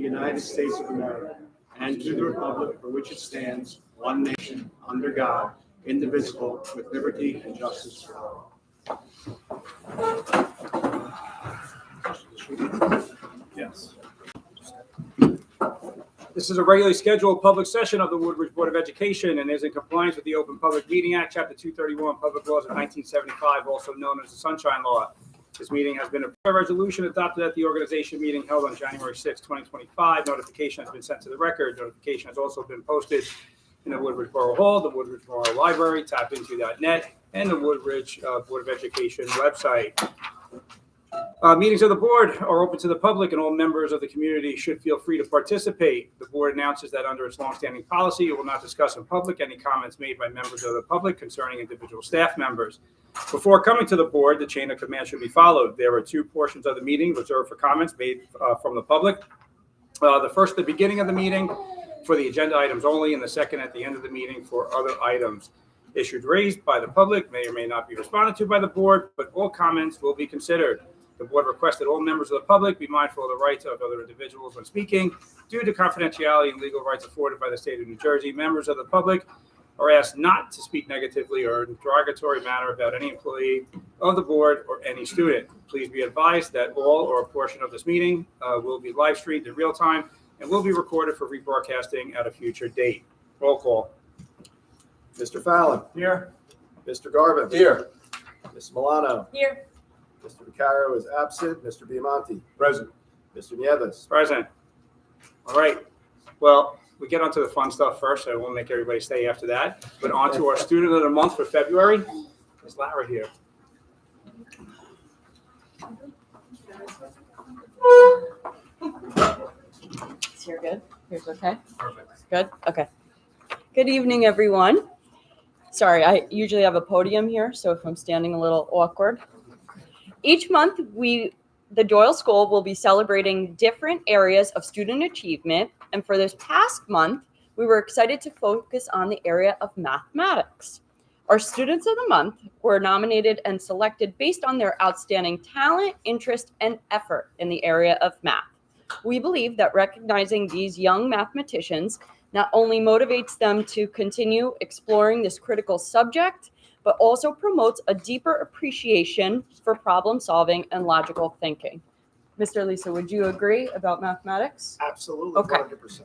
United States of America and to the republic for which it stands, one nation, under God, indivisible, with liberty and justice for all. Yes. This is a regularly scheduled public session of the Woodbridge Board of Education and is in compliance with the Open Public Meeting Act, Chapter 231, Public Laws of 1975, also known as the Sunshine Law. This meeting has been a resolution adopted at the organization meeting held on January 6, 2025. Notification has been sent to the record. Notification has also been posted in the Woodbridge Borough Hall, the Woodbridge Borough Library, tapinto.net, and the Woodbridge Board of Education website. Meetings of the board are open to the public, and all members of the community should feel free to participate. The board announces that under its longstanding policy, it will not discuss in public any comments made by members of the public concerning individual staff members. Before coming to the board, the chain of command should be followed. There are two portions of the meeting reserved for comments made from the public. The first at the beginning of the meeting for the agenda items only, and the second at the end of the meeting for other items. Issues raised by the public may or may not be responded to by the board, but all comments will be considered. The board requests that all members of the public be mindful of the rights of other individuals when speaking. Due to confidentiality and legal rights afforded by the state of New Jersey, members of the public are asked not to speak negatively or in a derogatory manner about any employee of the board or any student. Please be advised that all or a portion of this meeting will be live streamed in real time and will be recorded for rebroadcasting at a future date. Roll call. Mr. Fallon. Here. Mr. Garvin. Here. Ms. Milano. Here. Mr. Vaccaro is absent. Mr. Biamonte. Present. Mr. Nieves. Present. All right. Well, we get onto the fun stuff first, so I won't make everybody stay after that. But on to our student of the month for February. Is Lara here? Is here good? Here's okay? Perfect. Good? Okay. Good evening, everyone. Sorry, I usually have a podium here, so if I'm standing a little awkward. Each month, the Doyle School will be celebrating different areas of student achievement. And for this past month, we were excited to focus on the area of mathematics. Our students of the month were nominated and selected based on their outstanding talent, interest, and effort in the area of math. We believe that recognizing these young mathematicians not only motivates them to continue exploring this critical subject, but also promotes a deeper appreciation for problem solving and logical thinking. Mr. Lisa, would you agree about mathematics? Absolutely. Okay. 100%.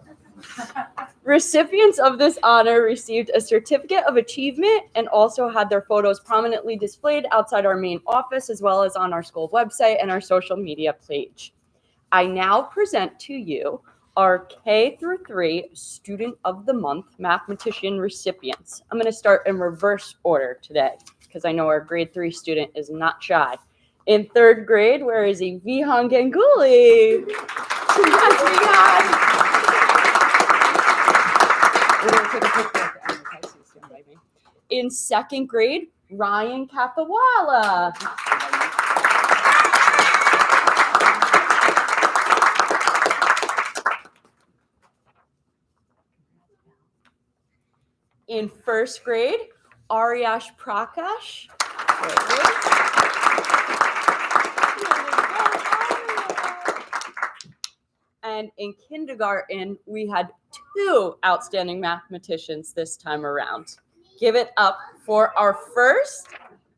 Recipients of this honor received a certificate of achievement and also had their photos prominently displayed outside our main office, as well as on our school website and our social media page. I now present to you our K through 3 Student of the Month mathematician recipients. I'm going to start in reverse order today because I know our grade 3 student is not shy. In 3rd grade, where is he? Vihan Ganguly. Congrats, Vihan. We're going to take a picture of the baby. In 2nd grade, Ryan Kathawala. In 1st grade, Aryash Prakash. And in kindergarten, we had 2 outstanding mathematicians this time around. Give it up for our first,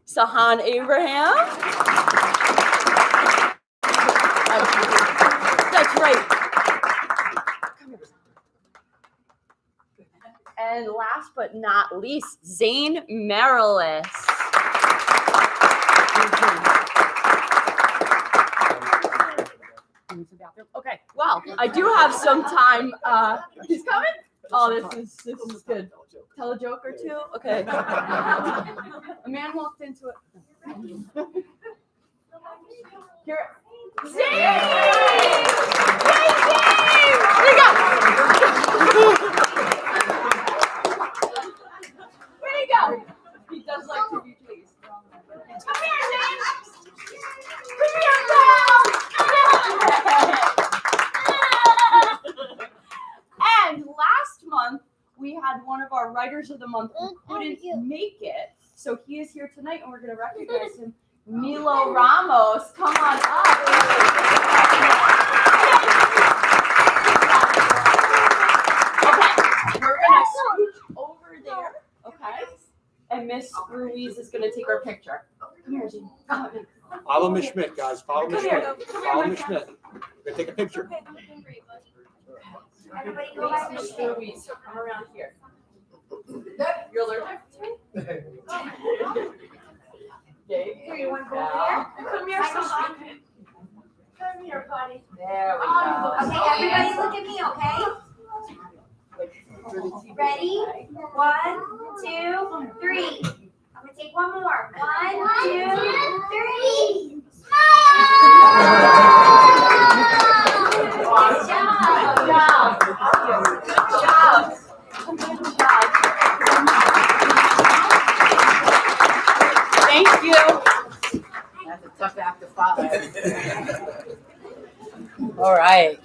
Sahan Abraham. That's right. And last but not least, Zane Marilis. Okay, well, I do have some time. He's coming? Oh, this is good. Tell a joke or two? Okay. A man walked into it. Here. Zane! Yay, Zane! There you go. Where you go? He does like to be pleased. Come here, Zane! Come here, pal! And last month, we had one of our Writers of the Month who couldn't make it. So he is here tonight, and we're going to recognize him. Milo Ramos, come on up. Ruiz is going to take our picture. Come here, Jean. Follow Miss Schmidt, guys. Follow Miss Schmidt. Follow Miss Schmidt. We're gonna take a picture. Everybody go by Miss Miss Schmidt. Ruiz, come around here. You're allergic to me? Dave, Here, you want to go over there? come here, Come Sushma. Come here, buddy. There we go. Okay, everybody look at me, okay? Ready? 1, 2, 3. I'm gonna take one more. 1, 2, 3. Good job. Good job. Thank you. That's a tough act to follow. All right.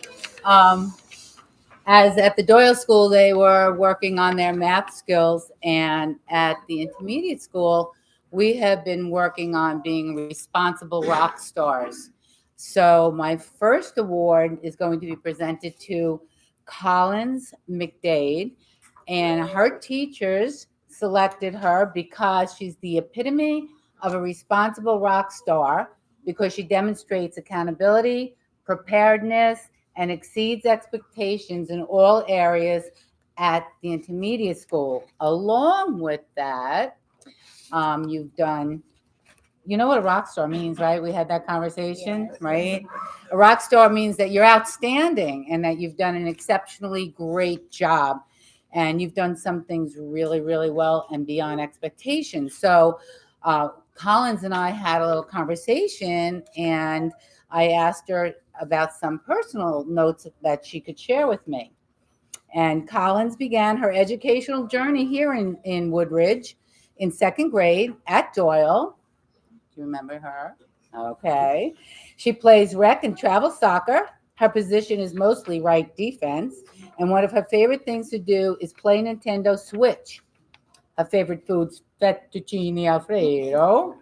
As at the Doyle School, they were working on their math skills, and at the intermediate school, we have been working on being responsible rock stars. So my first award is going to be presented to Collins McDade, and her teachers selected her because she's the epitome of a responsible rock star, because she demonstrates accountability, preparedness, and exceeds expectations in all areas at the intermediate school. Along with that, you've done, you know what a rock star means, right? We had that conversation, right? A rock star means that you're outstanding and that you've done an exceptionally great job. And you've done some things really, really well and beyond expectations. So Collins and I had a little conversation, and I asked her about some personal notes that she could share with me. And Collins began her educational journey here in Woodridge in second grade at Doyle. Do you remember her? Okay. She plays rec and travel soccer. Her position is mostly right defense. And one of her favorite things to do is play Nintendo Switch. Her favorite food's fettuccine alfredo.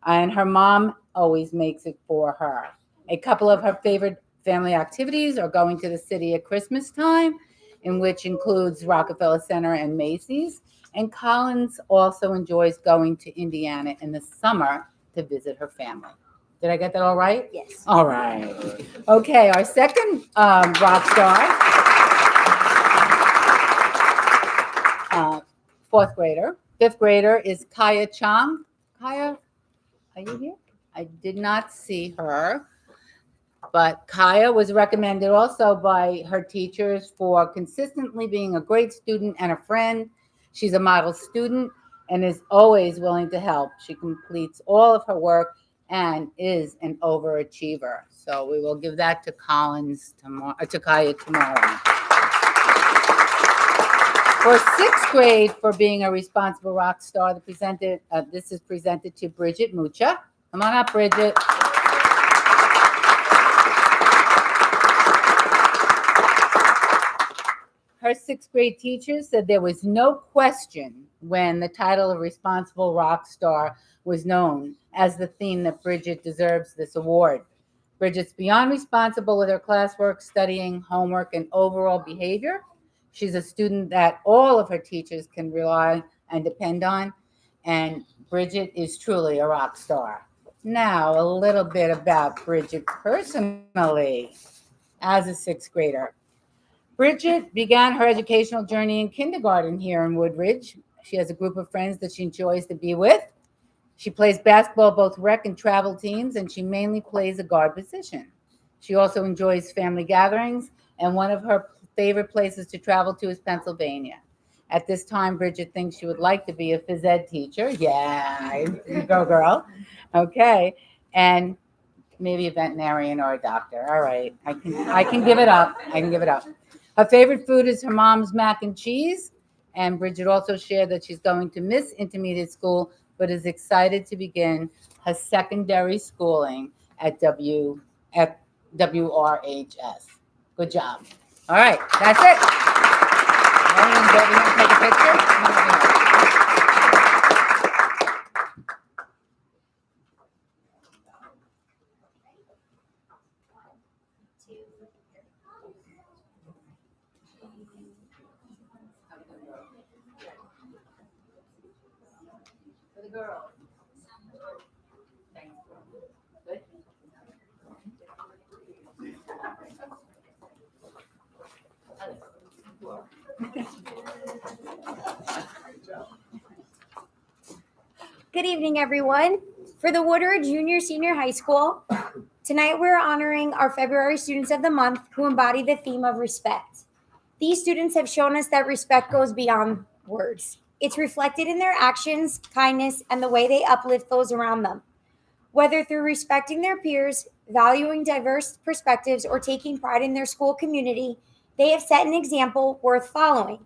And her mom always makes it for her. A couple of her favorite family activities are going to the city at Christmas time, in which includes Rockefeller Center and Macy's. And Collins also enjoys going to Indiana in the summer to visit her family. Did I get that all right? Yes. All right. Okay, our second rock star, fourth grader. Fifth grader is Kaya Chang. Kaya, are you here? I did not see her. But Kaya was recommended also by her teachers for consistently being a great student and a friend. She's a model student and is always willing to help. She completes all of her work and is an overachiever. So we will give that to Collins tomorrow, to Kaya tomorrow. For sixth grade, for being a responsible rock star, this is presented to Bridget Mucha. Come on up, Bridget. Her sixth grade teacher said there was no question when the title of Responsible Rock Star was known as the theme that Bridget deserves this award. Bridget's beyond responsible with her classwork, studying, homework, and overall behavior. She's a student that all of her teachers can rely and depend on, and Bridget is truly a rock star. Now, a little bit about Bridget personally as a sixth grader. Bridget began her educational journey in kindergarten here in Woodridge. She has a group of friends that she enjoys to be with. She plays basketball, both rec and travel teams, and she mainly plays a guard position. She also enjoys family gatherings, and one of her favorite places to travel to is Pennsylvania. At this time, Bridget thinks she would like to be a phys ed teacher. Yeah, you go, girl. Okay, and maybe a veterinarian or a doctor. All right, I can give it up. I can give it up. Her favorite food is her mom's mac and cheese. And Bridget also shared that she's going to miss intermediate school, but is excited to begin her secondary schooling at WRHS. Good job. All right, that's it. Everyone take a picture? girls. Good. Good evening, everyone. For the Woodard Junior Senior High School, tonight we're honoring our February Students of the Month who embody the theme of respect. These students have shown us that respect goes beyond words. It's reflected in their actions, kindness, and the way they uplift those around them. Whether through respecting their peers, valuing diverse perspectives, or taking pride in their school community, they have set an example worth following.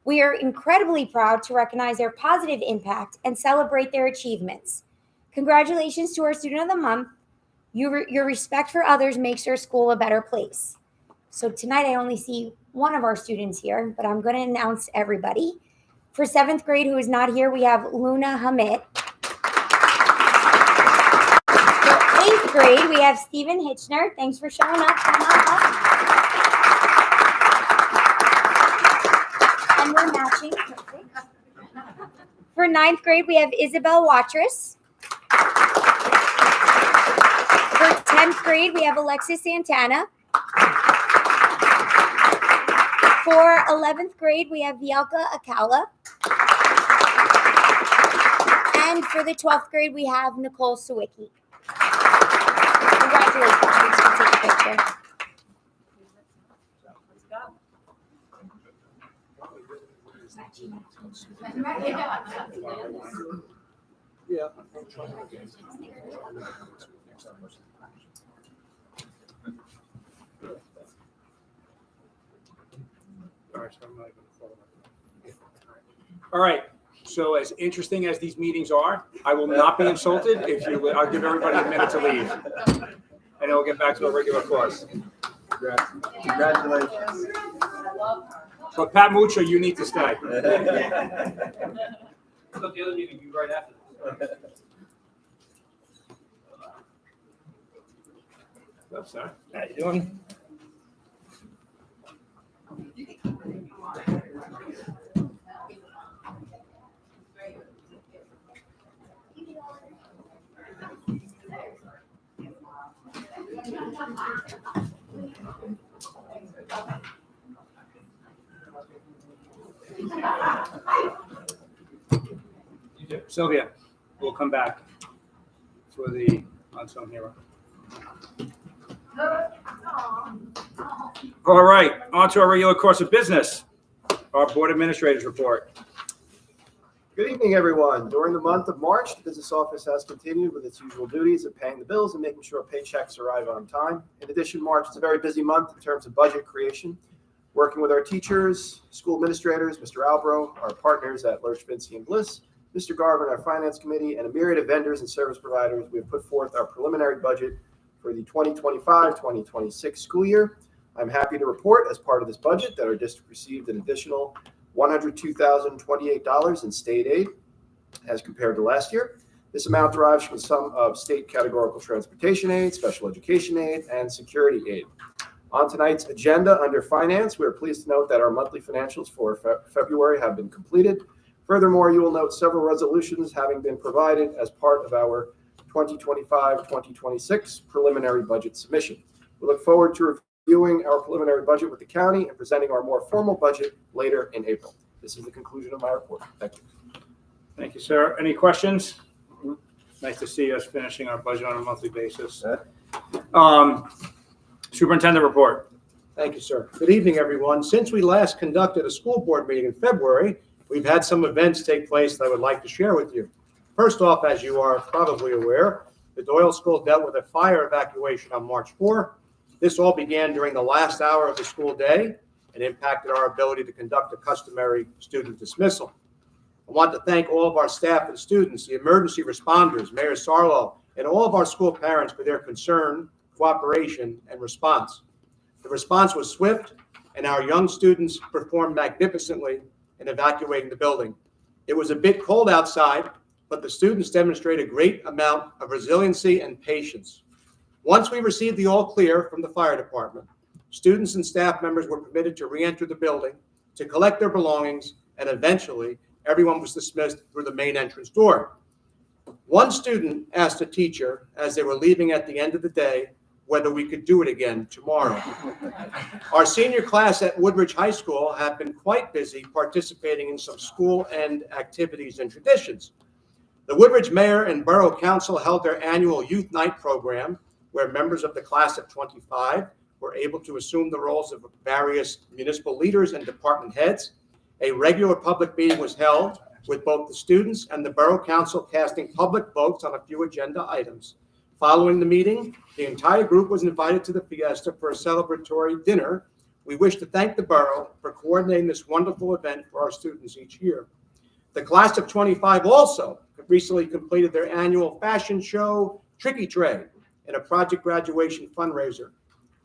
We are incredibly proud to recognize their positive impact and celebrate their achievements. Congratulations to our Student of the Month. Your respect for others makes our school a better place. So tonight I only see one of our students here, but I'm going to announce everybody. For 7th grade, who is not here, we have Luna Hamid. For 8th grade, we have Stephen Hitchner. Thanks for showing up. Come on up. And we're matching. Perfect. For 9th grade, we have Isabel Watrous. For 10th grade, we have Alexis Santana. For 11th grade, we have Vielka Akala. And for the 12th grade, we have Nicole Sawicki. Congratulations. Let's take a picture. Yeah. All right. So as interesting as these meetings are, I will not be insulted if you. I'll give everybody a minute to leave, and then we'll get back to our regular course. Congratulations. But Pat Mucho, you need to stay. I thought the other meeting would be right after this. What's up, sir? How you doing? Sylvia, we'll come back for the unsung hero. All right, on to our regular course of business. Our board administrators report. Good evening, everyone. During the month of March, the business office has continued with its usual duties of paying the bills and making sure paychecks arrive on time. In addition, March is a very busy month in terms of budget creation. Working with our teachers, school administrators, Mr. Albro, our partners at Lurch, Vinci, and Bliss, Mr. Garvin, our finance committee, and a myriad of vendors and service providers, we have put forth our preliminary budget for the 2025-2026 school year. I'm happy to report, as part of this budget, that our district received an additional $102,028 in state aid as compared to last year. This amount derives from some of state categorical transportation aid, special education aid, and security aid. On tonight's agenda under finance, we are pleased to note that our monthly financials for February have been completed. Furthermore, you will note several resolutions having been provided as part of our 2025-2026 preliminary budget submission. We look forward to reviewing our preliminary budget with the county and presenting our more formal budget later in April. This is the conclusion of my report. Thank you. Thank you, sir. Any questions? Nice to see us finishing our budget on a monthly basis. Superintendent report. Thank you, sir. Good evening, everyone. Since we last conducted a school board meeting in February, we've had some events take place that I would like to share with you. First off, as you are probably aware, the Doyle School dealt with a fire evacuation on March 4. This all began during the last hour of the school day and impacted our ability to conduct a customary student dismissal. I want to thank all of our staff and students, the emergency responders, Mayor Sarlo, and all of our school parents for their concern, cooperation, and response. The response was swift, and our young students performed magnificently in evacuating the building. It was a bit cold outside, but the students demonstrated a great amount of resiliency and patience. Once we received the all clear from the fire department, students and staff members were permitted to re-enter the building to collect their belongings, and eventually everyone was dismissed through the main entrance door. One student asked a teacher as they were leaving at the end of the day whether we could do it again tomorrow. Our senior class at Woodridge High School have been quite busy participating in some school-end activities and traditions. The Woodridge Mayor and Borough Council held their annual Youth Night program, where members of the class of 25 were able to assume the roles of various municipal leaders and department heads. A regular public meeting was held with both the students and the Borough Council casting public votes on a few agenda items. Following the meeting, the entire group was invited to the fiesta for a celebratory dinner. We wish to thank the borough for coordinating this wonderful event for our students each year. The class of 25 also recently completed their annual fashion show, Tricky Tray, and a project graduation fundraiser.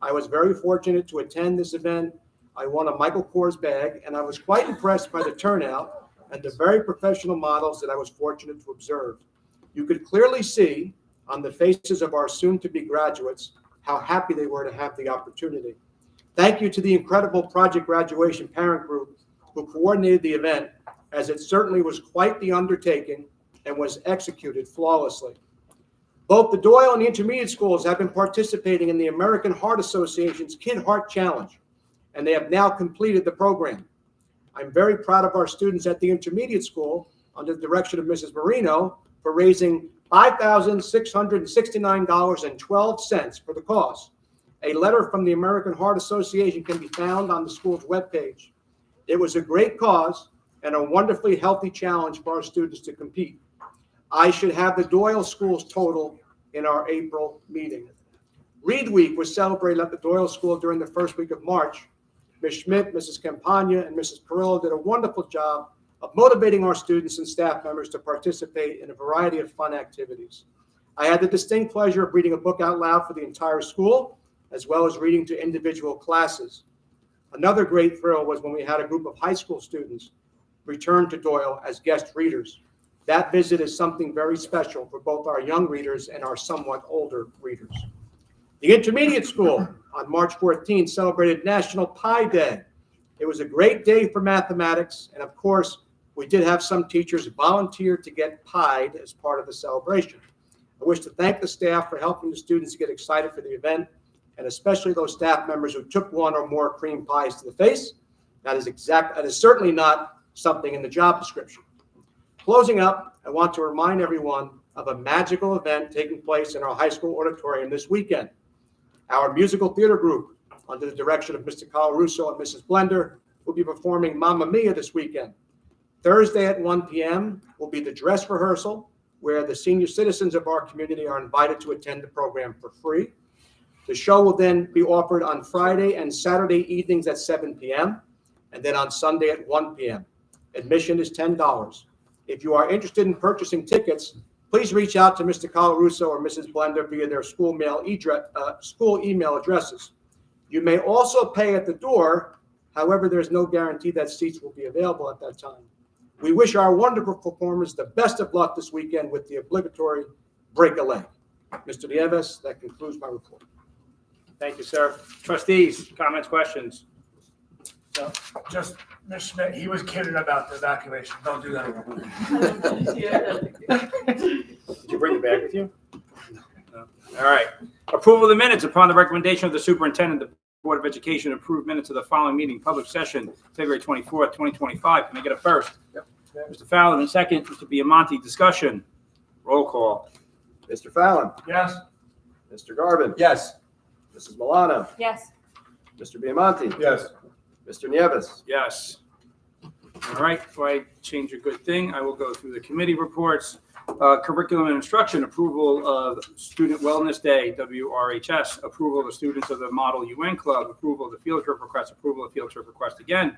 I was very fortunate to attend this event. I won a Michael Kors bag, and I was quite impressed by the turnout and the very professional models that I was fortunate to observe. You could clearly see on the faces of our soon-to-be graduates how happy they were to have the opportunity. Thank you to the incredible project graduation parent group who coordinated the event, as it certainly was quite the undertaking and was executed flawlessly. Both the Doyle and the intermediate schools have been participating in the American Heart Association's Kid Heart Challenge, and they have now completed the program. I'm very proud of our students at the intermediate school under the direction of Mrs. Marino for raising $5,669.12 for the cause. A letter from the American Heart Association can be found on the school's webpage. It was a great cause and a wonderfully healthy challenge for our students to compete. I should have the Doyle schools total in our April meeting. Read Week was celebrated at the Doyle School during the first week of March. Ms. Schmidt, Mrs. Campagna, and Mrs. Perillo did a wonderful job of motivating our students and staff members to participate in a variety of fun activities. I had the distinct pleasure of reading a book out loud for the entire school, as well as reading to individual classes. Another great thrill was when we had a group of high school students return to Doyle as guest readers. That visit is something very special for both our young readers and our somewhat older readers. The intermediate school on March 14th celebrated National Pie Day. It was a great day for mathematics, and of course, we did have some teachers volunteer to get pied as part of the celebration. I wish to thank the staff for helping the students get excited for the event, and especially those staff members who took one or more cream pies to the face. That is certainly not something in the job description. Closing up, I want to remind everyone of a magical event taking place in our high school auditorium this weekend. Our musical theater group, under the direction of Mr. Colarusso and Mrs. Blender, will be performing Mamma Mia this weekend. Thursday at 1 p.m. will be the dress rehearsal, where the senior citizens of our community are invited to attend the program for free. The show will then be offered on Friday and Saturday evenings at 7 p.m. and then on Sunday at 1 p.m. Admission is $10. If you are interested in purchasing tickets, please reach out to Mr. Colarusso or Mrs. Blender via their school email addresses. You may also pay at the door. However, there's no guarantee that seats will be available at that time. We wish our wonderful performers the best of luck this weekend with the obligatory break a leg. Mr. Nieves, that concludes my report. Thank you, sir. Trustees, comments, questions? So, just, Mr. Schmidt, he was kidding about the evacuation. Don't do that again. Did you bring the bag with you? No. All right. Approval of the minutes upon the recommendation of the superintendent. The Board of Education approved minutes of the following meeting, public session, February 24th, 2025. Can I get a first? Yep. Mr. Fallon, and second. Mr. Biamonte, discussion. Roll call. Mr. Fallon, Yes. Mr. Garvin, Yes. Mrs. Milano, Yes. Mr. Biamonte, Yes. Mr. Nieves. Yes. All right. Before I change a good thing, I will go through the committee reports. Curriculum and instruction, approval of Student Wellness Day, WRHS, approval of the students of the Model UN Club, approval of the field trip request, approval of field trip request again,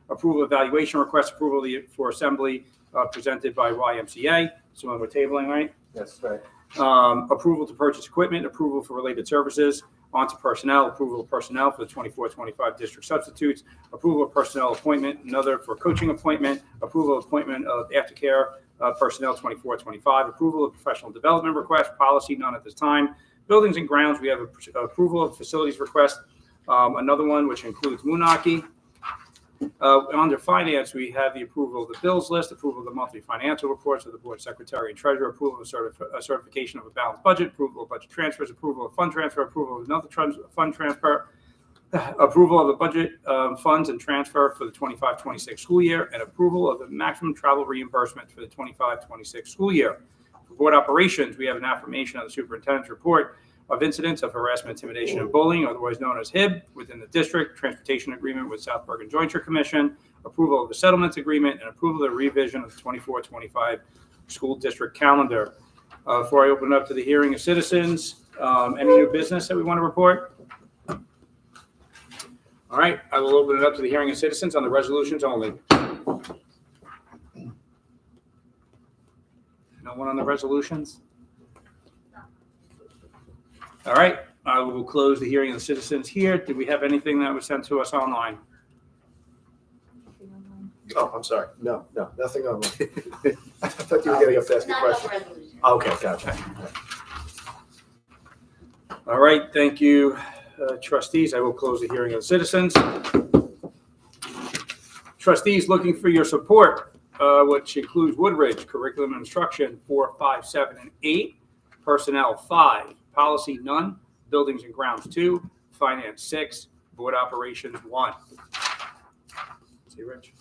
approval of evaluation request, approval for assembly presented by YMCA. So we're tabling, right? Yes, right. Approval to purchase equipment, approval for related services, on to personnel, approval of personnel for the 24-25 district substitutes, approval of personnel appointment, another for coaching appointment, approval of appointment of aftercare personnel 24-25, approval of professional development request, policy none at this time. Buildings and grounds, we have approval of facilities request, another one which includes Moonaki, Under finance, we have the approval of the bills list, approval of the monthly financial reports of the board secretary and treasurer, approval of certification of a balanced budget, approval of budget transfers, approval of fund transfer, approval of another fund transfer, approval of the budget funds and transfer for the 25-26 school year, and approval of the maximum travel reimbursement for the 25-26 school year. For board operations, we have an affirmation of the superintendent's report of incidents of harassment, intimidation, and bullying, otherwise known as HIB, within the district, transportation agreement with South Bergen Jointure Commission, approval of the settlements agreement, and approval of the revision of the 24-25 school district calendar. Before I open it up to the hearing of citizens, any new business that we want to report? All right, I will open it up to the hearing of citizens on the resolutions only. No one on the resolutions? All right, I will close the hearing of the citizens here. Do we have anything that was sent to us online? Oh, I'm sorry. No, nothing online. I thought you were getting up to ask a question. Okay, gotcha. All right, thank you, trustees. I will close the hearing of the citizens. Trustees looking for your support, which includes Woodridge, curriculum and instruction 4, 5, 7, and 8, personnel 5, policy none, buildings and grounds 2, finance 6, board operations 1. See, Rich?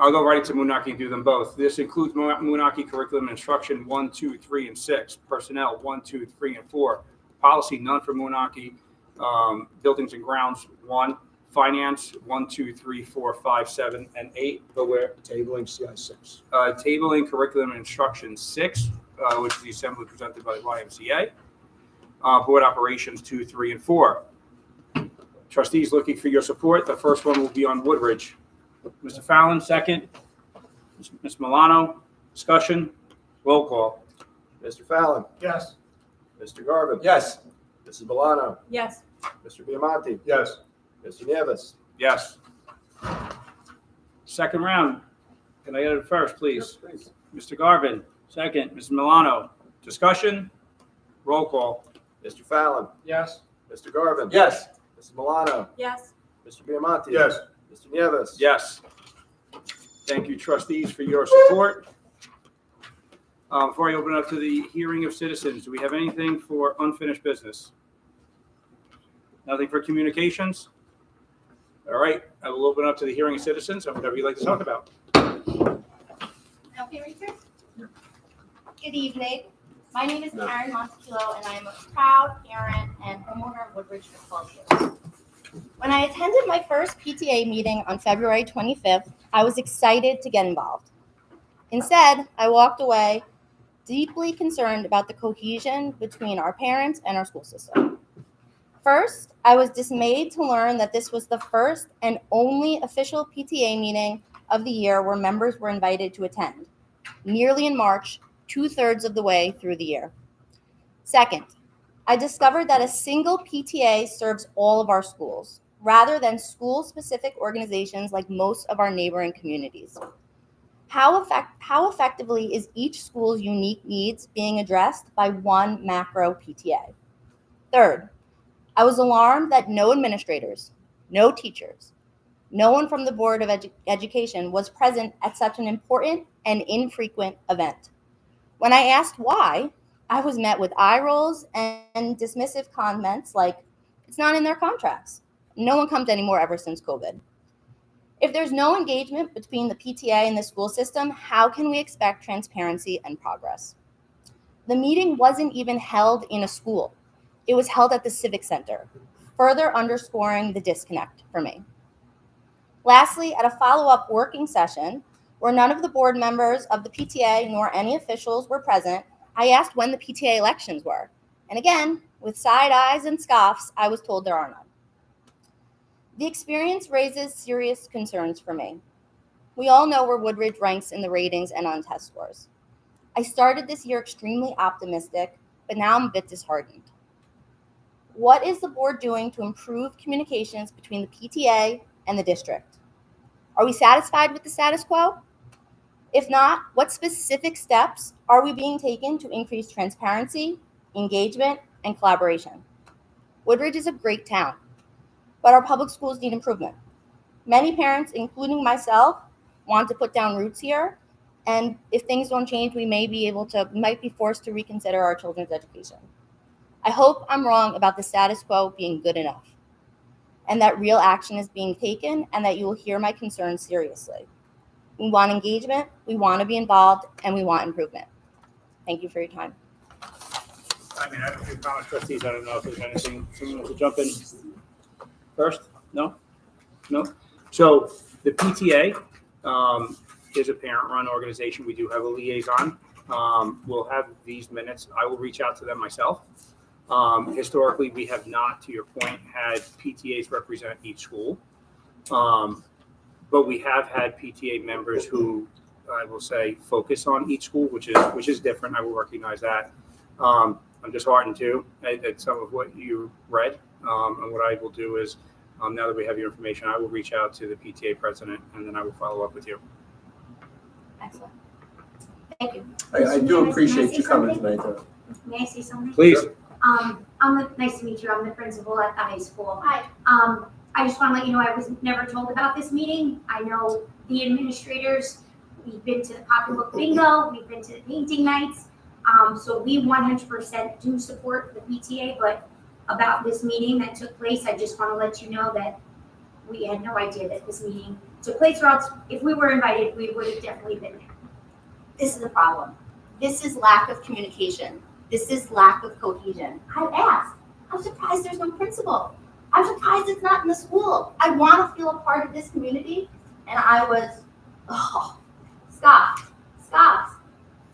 I'll go right into Moonachie and do them both. This includes Moonachie curriculum and instruction 1, 2, 3, and 6, personnel 1, 2, 3, and 4, policy none for Moonachie, buildings and grounds 1, finance 1, 2, 3, 4, 5, 7, and 8. But we're tabling CI 6. Tabling curriculum and instruction 6, which is the assembly presented by the YMCA. Board operations 2, 3, and 4. Trustees looking for your support. The first one will be on Woodridge. Mr. Fallon, second. Ms. Milano, discussion. Roll call. Mr. Fallon, Yes. Mr. Garvin. Yes. Mrs. Milano, Yes. Mr. Biamonte, Yes. Mr. Nieves. Yes. Second round. Can I get it first, please? Please. Mr. Garvin, second. Ms. Milano, discussion. Roll call. Mr. Fallon, Yes. Mr. Garvin. Yes. Mrs. Milano, Yes. Mr. Biamonte. Yes. Mr. Nieves. Yes. Thank you, trustees, for your support. Before I open it up to the hearing of citizens, do we have anything for unfinished business? Nothing for communications? All right, I will open up to the hearing of citizens and whatever you'd like to talk about. Okay, Richard? Good evening. My name is Karen Montecillo, and I am a proud parent and homeowner of Woodridge for 12 years. When I attended my first PTA meeting on February 25th, I was excited to get involved. Instead, I walked away deeply concerned about the cohesion between our parents and our school system. First, I was dismayed to learn that this was the first and only official PTA meeting of the year where members were invited to attend, nearly in March, 2/3 of the way through the year. Second, I discovered that a single PTA serves all of our schools, rather than school-specific organizations like most of our neighboring communities. How effectively is each school's unique needs being addressed by one macro PTA? Third, I was alarmed that no administrators, no teachers, no one from the Board of Education was present at such an important and infrequent event. When I asked why, I was met with eye rolls and dismissive comments like, it's not in their contracts. No one comes anymore ever since COVID. If there's no engagement between the PTA and the school system, how can we expect transparency and progress? The meeting wasn't even held in a school. It was held at the Civic Center, further underscoring the disconnect for me. Lastly, at a follow-up working session, where none of the board members of the PTA nor any officials were present, I asked when the PTA elections were. And again, with side eyes and scoffs, I was told there are none. The experience raises serious concerns for me. We all know where Woodridge ranks in the ratings and on test scores. I started this year extremely optimistic, but now I'm a bit disheartened. What is the board doing to improve communications between the PTA and the district? Are we satisfied with the status quo? If not, what specific steps are we being taken to increase transparency, engagement, and collaboration? Woodridge is a great town, but our public schools need improvement. Many parents, including myself, want to put down roots here, and if things don't change, we might be forced to reconsider our children's education. I hope I'm wrong about the status quo being good enough, and that real action is being taken, and that you will hear my concerns seriously. We want engagement, we want to be involved, and we want improvement. Thank you for your time. I mean, I have a few comments, trustees. I don't know if there's anything, someone wants to jump in first? No? No? So the PTA is a parent-run organization. We do have a liaison. We'll have these minutes. I will reach out to them myself. Historically, we have not, to your point, had PTAs represent each school. But we have had PTA members who, I will say, focus on each school, which is different. I will recognize that. I'm disheartened too at some of what you read. And what I will do is, now that we have your information, I will reach out to the PTA president and then I will follow up with you. Excellent. Thank you. I do appreciate you coming tonight, though. May I say something? Please. Nice to meet you. I'm the principal at the high school. Hi. I just want to let you know I was never told about this meeting. I know the administrators. We've been to the pocketbook bingo. We've been to the painting nights. So we 100% do support the PTA, but about this meeting that took place, I just want to let you know that we had no idea that this meeting took place, or else if we were invited, we would have definitely been there. This is a problem. This is lack of communication. This is lack of cohesion. I asked. I'm surprised there's no principal. I'm surprised it's not in the school. I want to feel a part of this community, and I was, scoffed.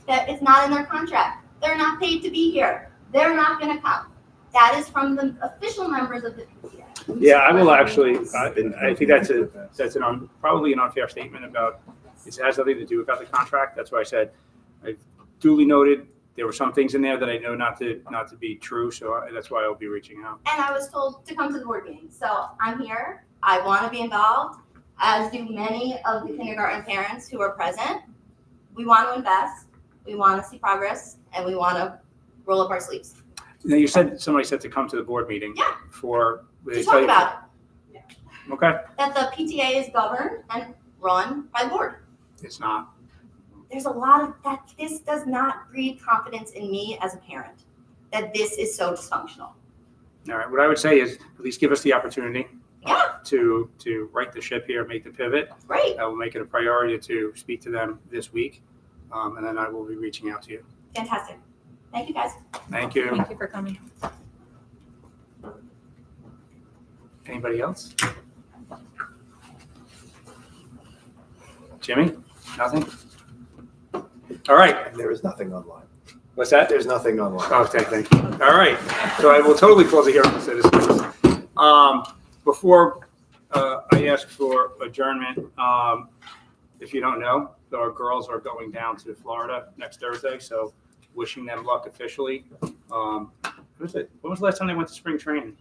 That it's not in their contract. They're not paid to be here. They're not going to come. That is from the official members of the PTA. Yeah, I will actually. I think that's probably an unfair statement about. It has nothing to do about the contract. That's why I said I duly noted there were some things in there that I know not to be true. So that's why I'll be reaching out. And I was told to come to the board meeting. So I'm here. I want to be involved, as do many of the kindergarten parents who are present. We want to invest. We want to see progress, and we want to roll up our sleeves. Now you said somebody said to come to the board meeting. Yeah. To talk about it. Okay. That the PTA is governed and run by the board. It's not. There's a lot of that. This does not breed confidence in me as a parent, that this is so dysfunctional. All right. What I would say is at least give us the opportunity. Yeah. To right the ship here, make the pivot. Great. I will make it a priority to speak to them this week, and then I will be reaching out to you. Fantastic. Thank you, guys. Thank you. Thank you for coming. Anybody else? Jimmy? Nothing? All right. And there is nothing online. What's that? There's nothing online. Okay, thank you. All right. So I will totally close the hearing for citizens. Before I ask for adjournment, if you don't know, our girls are going down to Florida next Thursday, so wishing them luck officially. When was the last time they went to spring training?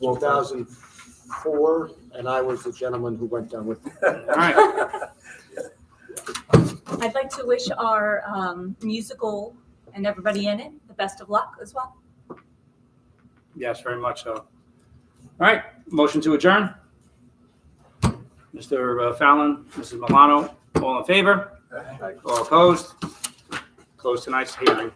2004, and I was the gentleman who went down with them. All right. I'd like to wish our musical and everybody in it the best of luck as well. Yes, very much so. All right, motion to adjourn. Mr. Fallon, Mrs. Milano, all in favor? All opposed? Close tonight's hearing.